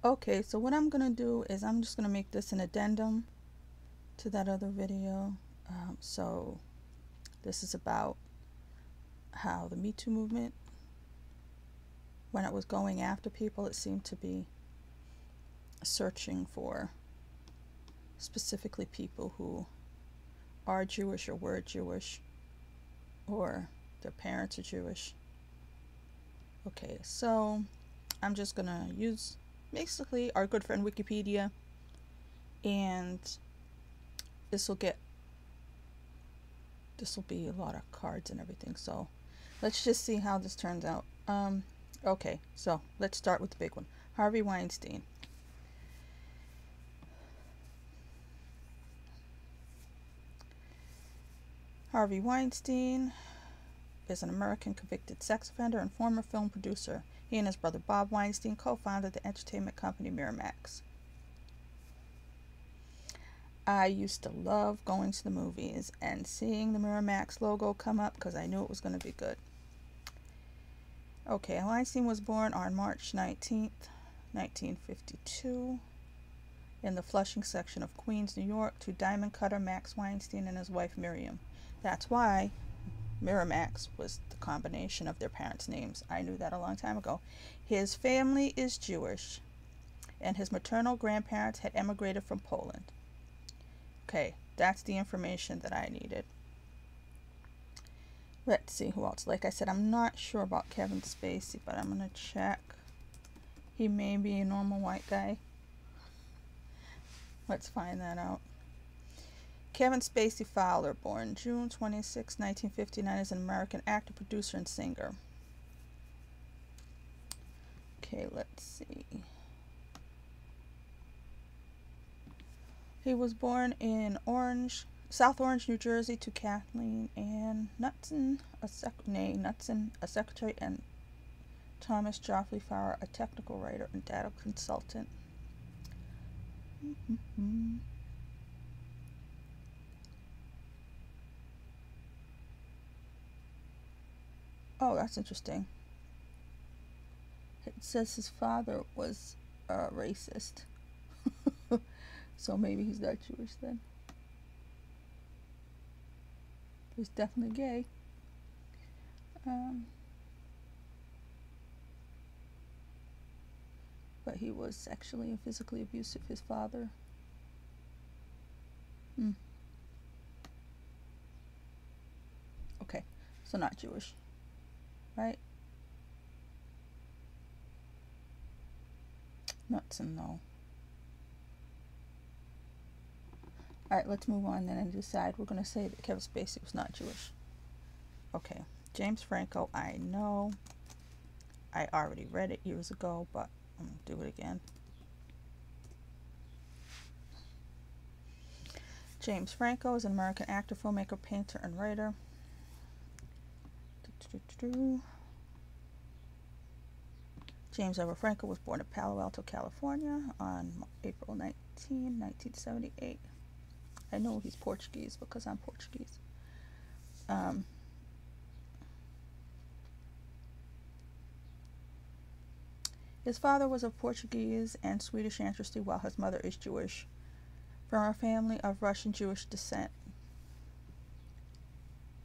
Okay, so what I'm gonna do is I'm just gonna make this an addendum to that other video. So this is about how the Me Too movement, when it was going after people, it seemed to be searching for specifically people who are Jewish or were Jewish or their parents are Jewish. Okay, so I'm just gonna use basically our good friend Wikipedia, and this will be a lot of cards and everything, so let's just see how this turns out. Okay, so let's start with the big one. Harvey Weinstein. Harvey Weinstein is an American convicted sex offender and former film producer. He and his brother Bob Weinstein co-founded the entertainment company Miramax. I used to love going to the movies and seeing the Miramax logo come up because I knew it was going to be good. Okay, Weinstein was born on March 19th, 1952, in the Flushing section of Queens, New York, to diamond cutter Max Weinstein and his wife Miriam. That's why Miramax was the combination of their parents' names. I knew that a long time ago. His family is Jewish, and his maternal grandparents had emigrated from Poland. Okay, that's the information that I needed. Let's see who else. Like I said, I'm not sure about Kevin Spacey, but I'm going to check. He may be a normal white guy. Let's find that out. Kevin Spacey Fowler, born June 26, 1959, is an American actor, producer, and singer. Okay, let's see. He was born in South Orange, New Jersey, to Kathleen Ann Knutson, a secretary, and Thomas Joffrey Fowler, a technical writer and data consultant. Oh, that's interesting. It says his father was a racist. So maybe he's not Jewish then. He's definitely gay. But he was sexually and physically abusive, his father. Okay, so not Jewish, right? Knutson, no. Alright, let's move on then and decide. We're going to say that Kevin Spacey was not Jewish. Okay, James Franco, I know. I already read it years ago, but I'm going to do it again. James Franco is an American actor, filmmaker, painter, and writer. James Ever Franco was born in Palo Alto, California on April 19, 1978. I know he's Portuguese because I'm Portuguese. His father was of Portuguese and Swedish ancestry, while his mother is Jewish, from a family of Russian Jewish descent.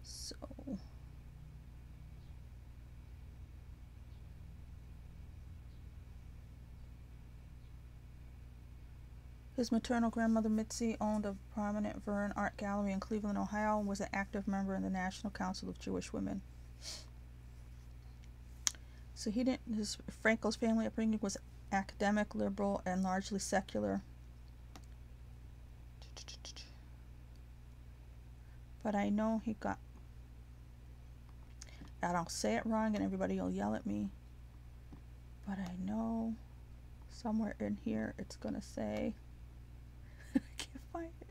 So, his maternal grandmother Mitzi owned a prominent Verne art gallery in Cleveland, Ohio, and was an active member in the National Council of Jewish Women. So Franco's family upbringing was academic, liberal, and largely secular. But I know I don't say it wrong and everybody will yell at me, but I know somewhere in here it's going to say, I can't find it.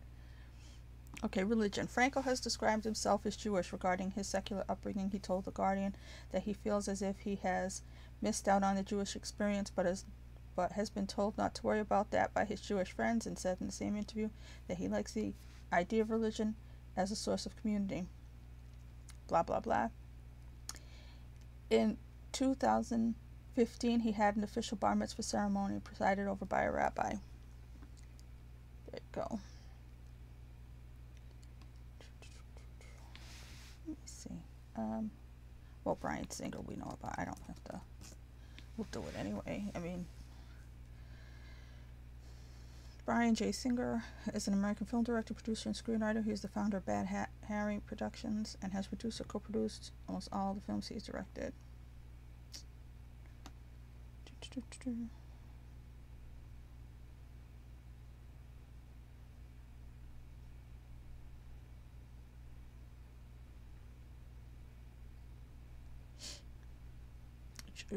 Okay, religion. Franco has described himself as Jewish. Regarding his secular upbringing, he told The Guardian that he feels as if he has missed out on the Jewish experience, but has been told not to worry about that by his Jewish friends, and said in the same interview that he likes the idea of religion as a source of community. Blah, blah, blah. In 2000, 15, he had an official bar mitzvah ceremony presided over by a rabbi. There you go. Let me see. Well, Bryan Singer we know about. I don't have to. We'll do it anyway. I mean, Bryan J. Singer is an American film director, producer, and screenwriter. He is the founder of Bad Harry Productions and has produced or co-produced almost all the films he's directed.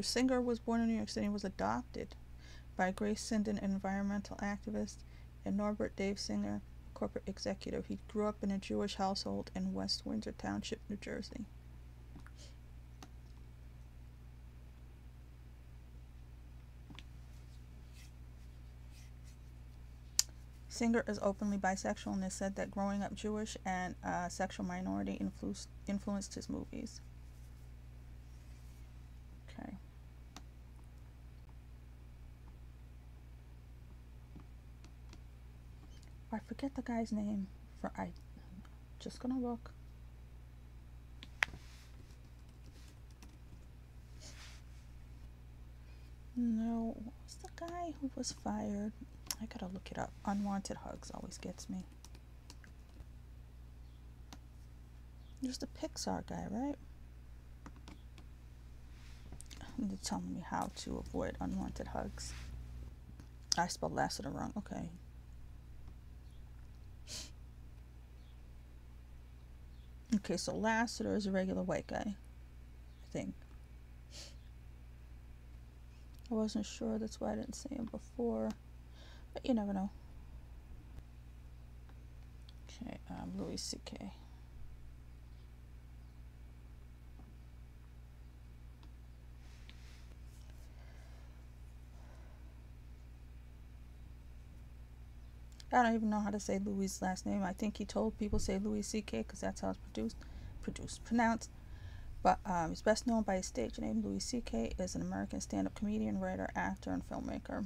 Singer was born in New York City and was adopted by Grace Sinden, an environmental activist, and Norbert Dave Singer, corporate executive. He grew up in a Jewish household in West Windsor Township, New Jersey. Singer is openly bisexual and has said that growing up Jewish and a sexual minority influenced his movies. Okay. I forget the guy's name. I'm just gonna look. No, what was the guy who was fired? I gotta look it up. Unwanted Hugs always gets me. There's the Pixar guy, right? They're telling me how to avoid unwanted hugs. I spelled Lassiter wrong. Okay. Okay, so Lassiter is a regular white guy, I think. I wasn't sure, that's why I didn't see him before. But you never know. Okay, Louis C.K. I don't even know how to say Louis' last name. I think he told people say Louis C.K. because that's how it's pronounced. But he's best known by his stage name. Louis C.K. is an American stand-up comedian, writer, actor, and filmmaker.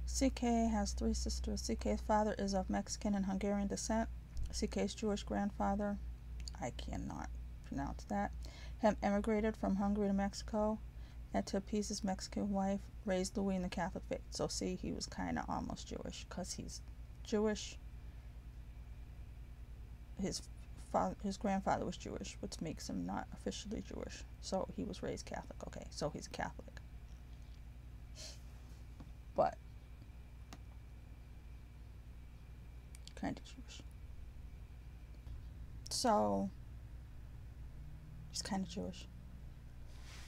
C.K. has 3 sisters. C.K.'s father is of Mexican and Hungarian descent. C.K.'s Jewish grandfather, I cannot pronounce that, emigrated from Hungary to Mexico, and to appease his Mexican wife, raised Louis in the Catholic faith. So see, he was kind of almost Jewish, because he's Jewish. His grandfather was Jewish, which makes him not officially Jewish. So he was raised Catholic. Okay, so he's a Catholic. But kind of Jewish. So he's kind of Jewish.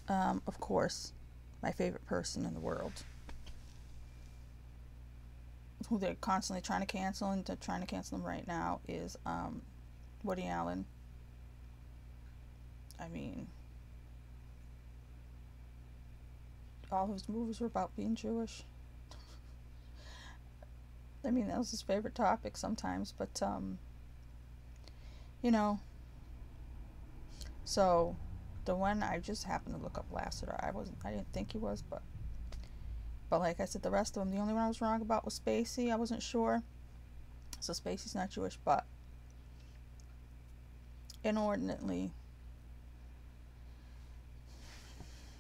Of course, my favorite person in the world, who they're constantly trying to cancel, and they're trying to cancel him right now, is Woody Allen. I mean, all of his movies were about being Jewish. I mean, that was his favorite topic sometimes, but you know. So the one, I just happened to look up Lassiter. I didn't think he was, but like I said, the rest of them, the only one I was wrong about was Spacey. I wasn't sure. So Spacey's not Jewish, but inordinately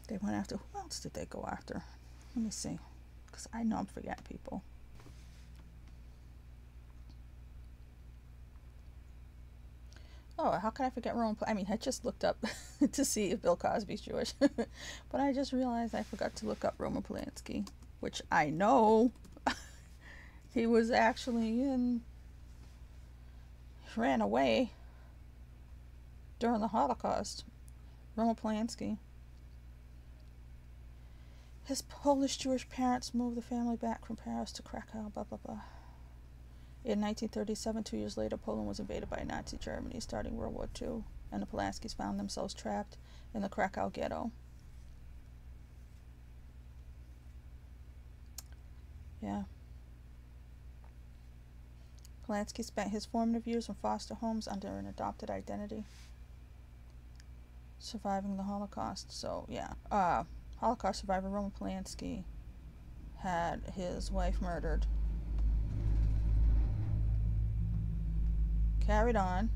they went after, who else did they go after? Let me see, because I know I'm forgetting people. Oh, how can I forget Roman? I mean, I just looked up to see if Bill Cosby's Jewish, but I just realized I forgot to look up Roman Polanski, which I know he was actually ran away during the Holocaust. Roman Polanski. His Polish Jewish parents moved the family back from Paris to Krakow, blah, blah, blah. In 1937, 2 years later, Poland was invaded by Nazi Germany, starting World War II, and the Polanskis found themselves trapped in the Krakow ghetto. Yeah. Polanski spent his formative years in foster homes under an adopted identity, surviving the Holocaust. So, yeah. Holocaust survivor Roman Polanski had his wife murdered, carried on,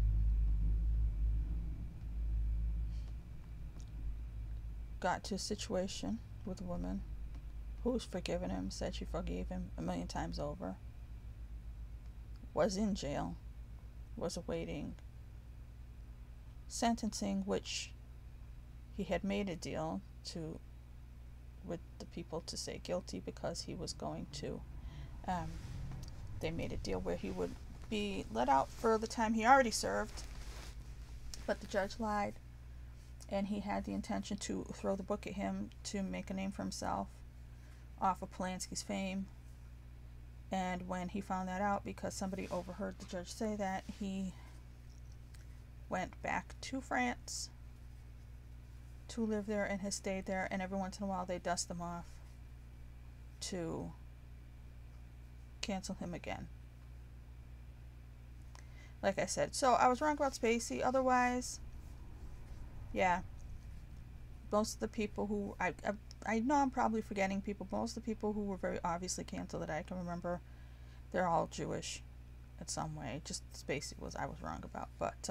got to a situation with a woman who's forgiven him, said she forgave him a million times over, was in jail, was awaiting sentencing, which he had made a deal with the people to say guilty because he was going to, they made a deal where he would be let out for the time he already served, but the judge lied, and he had the intention to throw the book at him to make a name for himself off of Polanski's fame. And when he found that out, because somebody overheard the judge say that, he went back to France to live there and has stayed there, and every once in a while they dust him off to cancel him again. Like I said, so I was wrong about Spacey. Otherwise, yeah, most of the people who I know I'm probably forgetting people, but most of the people who were very obviously canceled that I can remember, they're all Jewish in some way. Just Spacey I was wrong about, but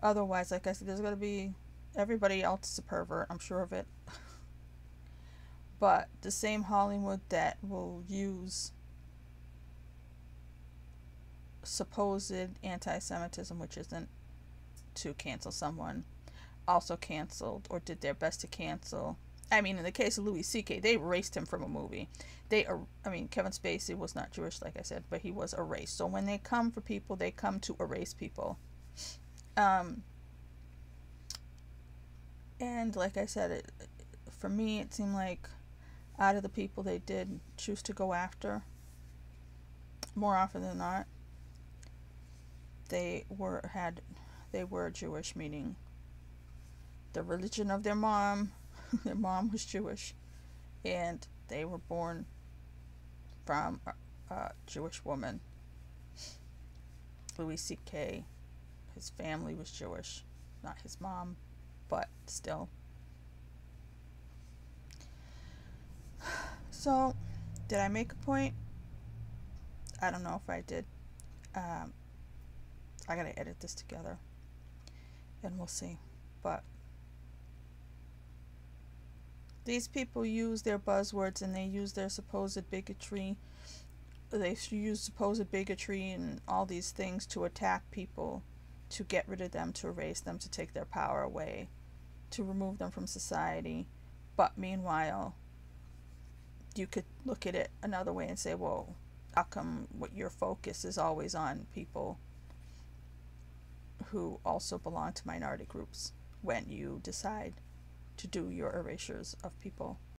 otherwise, like I said, there's gonna be, everybody else is a pervert, I'm sure of it. But the same Hollywood that will use supposed anti-Semitism, which isn't, to cancel someone, also canceled or did their best to cancel. I mean, in the case of Louis C.K., they erased him from a movie. Kevin Spacey was not Jewish, like I said, but he was erased. So when they come for people, they come to erase people. And like I said, for me, it seemed like out of the people they did choose to go after, more often than not, they were Jewish, meaning the religion of their mom was Jewish, and they were born from a Jewish woman. Louis C.K., his family was Jewish, not his mom, but still. So, did I make a point? I don't know if I did. I gotta edit this together, and we'll see. But these people use their buzzwords, and they use their supposed bigotry. They use supposed bigotry and all these things to attack people, to get rid of them, to erase them, to take their power away, to remove them from society. But meanwhile, you could look at it another way and say, well, how come your focus is always on people who also belong to minority groups when you decide to do your erasures of people?